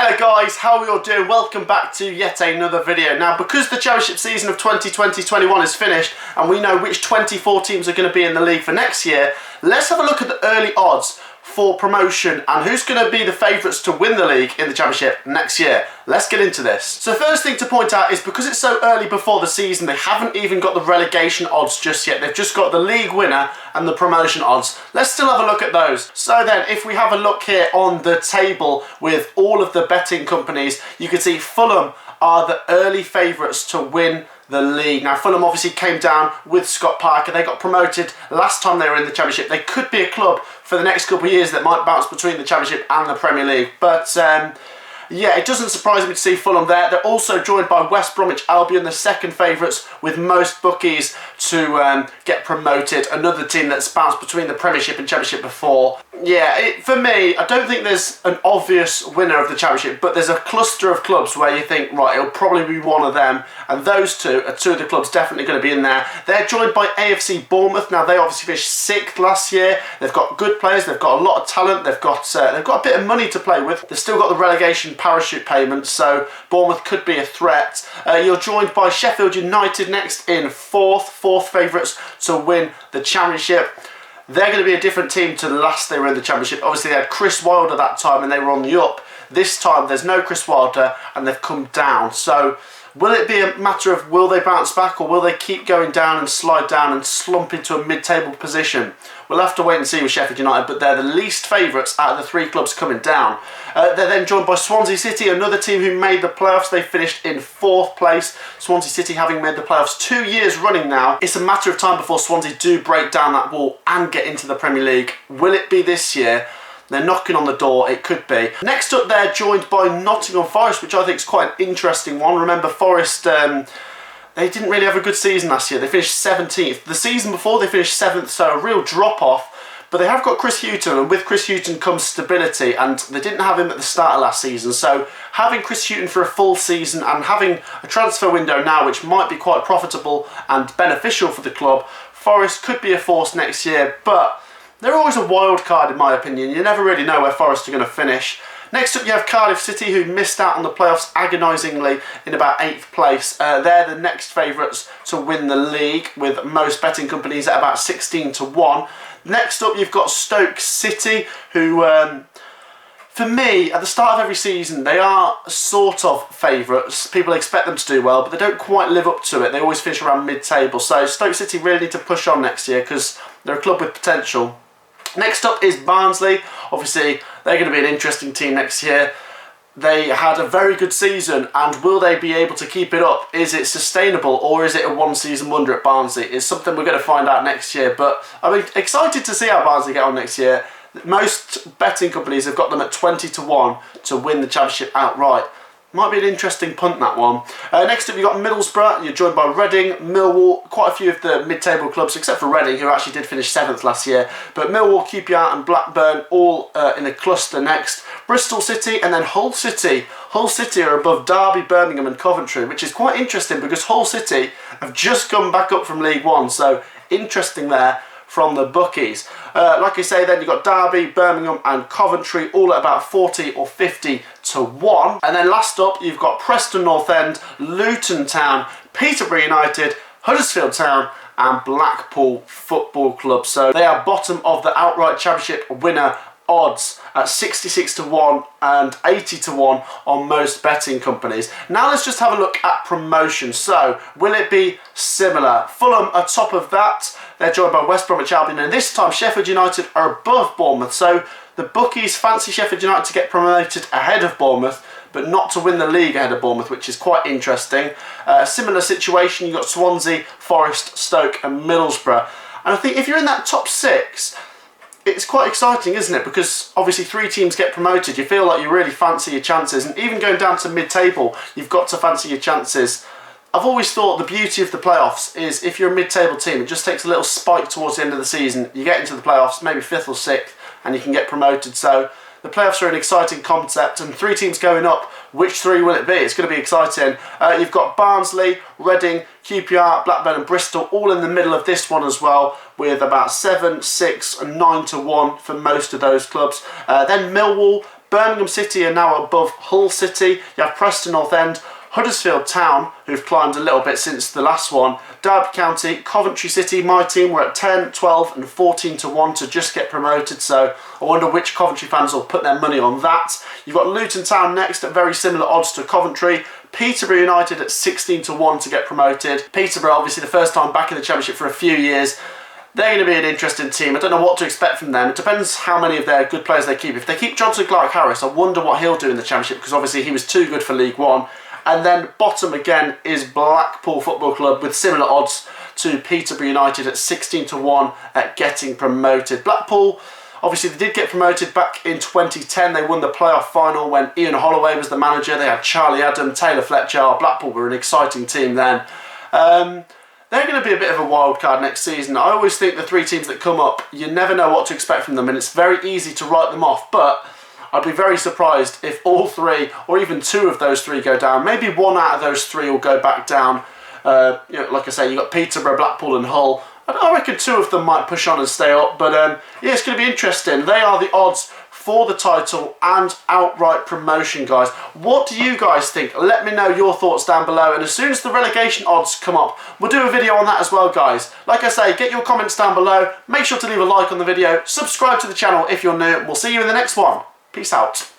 Hello guys, how are you all doing? Welcome back to yet another video. Now, because the championship season of 2020-21 is finished and we know which 24 teams are going to be in the league for next year, let's have a look at the early odds for promotion and who's going to be the favourites to win the league in the championship next year. Let's get into this. So first thing to point out is because it's so early before the season, they haven't even got the relegation odds just yet. They've just got the league winner and the promotion odds. Let's still have a look at those. So then, if we have a look here on the table with all of the betting companies, you can see Fulham are the early favourites to win the league. Now, Fulham obviously came down with Scott Parker. They got promoted last time they were in the championship. They could be a club for the next couple of years that might bounce between the championship and the Premier League. But yeah, it doesn't surprise me to see Fulham there. They're also joined by West Bromwich Albion, the second favourites with most bookies to get promoted. Another team that's bounced between the Premiership and Championship before. Yeah, for me, I don't think there's an obvious winner of the Championship, but there's a cluster of clubs where you think, right, it'll probably be one of them, and those two are two of the clubs definitely going to be in there. They're joined by AFC Bournemouth. Now, they obviously finished 6th last year. They've got good players, they've got a lot of talent, they've got a bit of money to play with. They've still got the relegation parachute payments, so Bournemouth could be a threat. You're joined by Sheffield United next in fourth favourites to win the Championship. They're going to be a different team to the last they were in the Championship. Obviously, they had Chris Wilder that time and they were on the up. This time, there's no Chris Wilder and they've come down. So, will it be a matter of will they bounce back or will they keep going down and slide down and slump into a mid-table position? We'll have to wait and see with Sheffield United, but they're the least favourites out of the three clubs coming down. They're then joined by Swansea City, another team who made the playoffs. They finished in 4th place. Swansea City having made the playoffs 2 years running now. It's a matter of time before Swansea do break down that wall and get into the Premier League. Will it be this year? They're knocking on the door, it could be. Next up, they're joined by Nottingham Forest, which I think is quite an interesting one. Remember, Forest, they didn't really have a good season last year. They finished 17th. The season before, they finished 7th, so a real drop-off. But they have got Chris Hughton, and with Chris Hughton comes stability, and they didn't have him at the start of last season. So having Chris Hughton for a full season and having a transfer window now, which might be quite profitable and beneficial for the club, Forest could be a force next year, but they're always a wild card in my opinion. You never really know where Forest are going to finish. Next up you have Cardiff City, who missed out on the playoffs agonisingly in about 8th place. They're the next favourites to win the league with most betting companies at about 16-1. Next up you've got Stoke City, who for me, at the start of every season, they are sort of favourites. People expect them to do well, but they don't quite live up to it. They always finish around mid-table. So Stoke City really need to push on next year because they're a club with potential. Next up is Barnsley. Obviously, they're going to be an interesting team next year. They had a very good season, and will they be able to keep it up? Is it sustainable, or is it a one-season wonder at Barnsley? It's something we're going to find out next year, but I'm excited to see how Barnsley get on next year. Most betting companies have got them at 20-1 to win the Championship outright. Might be an interesting punt, that one. Next up, you've got Middlesbrough. You're joined by Reading, Millwall, quite a few of the mid-table clubs, except for Reading, who actually did finish 7th last year. But Millwall, QPR and Blackburn all in a cluster next. Bristol City and then Hull City. Hull City are above Derby, Birmingham and Coventry, which is quite interesting because Hull City have just come back up from League One. So, interesting there from the bookies. Like I say, then you've got Derby, Birmingham and Coventry all at about 40 or 50-1. And then last up, you've got Preston North End, Luton Town, Peterborough United, Huddersfield Town and Blackpool Football Club. So they are bottom of the outright championship winner odds at 66-1 and 80-1 on most betting companies. Now let's just have a look at promotion. So will it be similar? Fulham are top of that. They're joined by West Bromwich Albion, and this time Sheffield United are above Bournemouth. So the bookies fancy Sheffield United to get promoted ahead of Bournemouth, but not to win the league ahead of Bournemouth, which is quite interesting. Similar situation, you've got Swansea, Forest, Stoke and Middlesbrough. And I think if you're in that top 6, it's quite exciting, isn't it? Because obviously 3 teams get promoted. You feel like you really fancy your chances. And even going down to mid-table, you've got to fancy your chances. I've always thought the beauty of the playoffs is if you're a mid-table team, it just takes a little spike towards the end of the season. You get into the playoffs, maybe 5th or 6th, and you can get promoted. So the playoffs are an exciting concept, and 3 teams going up. Which 3 will it be? It's going to be exciting. You've got Barnsley, Reading, QPR, Blackburn and Bristol all in the middle of this one as well, with about 7, 6 and 9-1 for most of those clubs. Then Millwall, Birmingham City are now above Hull City. You have Preston North End, Huddersfield Town, who've climbed a little bit since the last one. Derby County, Coventry City, my team, were at 10, 12 and 14 to 1 to just get promoted, so I wonder which Coventry fans will put their money on that. You've got Luton Town next at very similar odds to Coventry. Peterborough United at 16 to 1 to get promoted. Peterborough, obviously the first time back in the Championship for a few years. They're going to be an interesting team. I don't know what to expect from them. It depends how many of their good players they keep. If they keep Johnson Clark-Harris, I wonder what he'll do in the Championship, because obviously he was too good for League One. And then bottom again is Blackpool Football Club with similar odds to Peterborough United at 16 to 1 at getting promoted. Blackpool, obviously they did get promoted back in 2010. They won the playoff final when Ian Holloway was the manager. They had Charlie Adam, Taylor Fletcher. Blackpool were an exciting team then. They're going to be a bit of a wild card next season. I always think the three teams that come up, you never know what to expect from them, and it's very easy to write them off, but I'd be very surprised if all three, or even two of those three go down. Maybe one out of those three will go back down. You know, like I say, you've got Peterborough, Blackpool and Hull. I reckon two of them might push on and stay up, but yeah, it's going to be interesting. They are the odds for the title and outright promotion, guys. What do you guys think? Let me know your thoughts down below, and as soon as the relegation odds come up, we'll do a video on that as well, guys. Like I say, get your comments down below. Make sure to leave a like on the video. Subscribe to the channel if you're new. We'll see you in the next one. Peace out.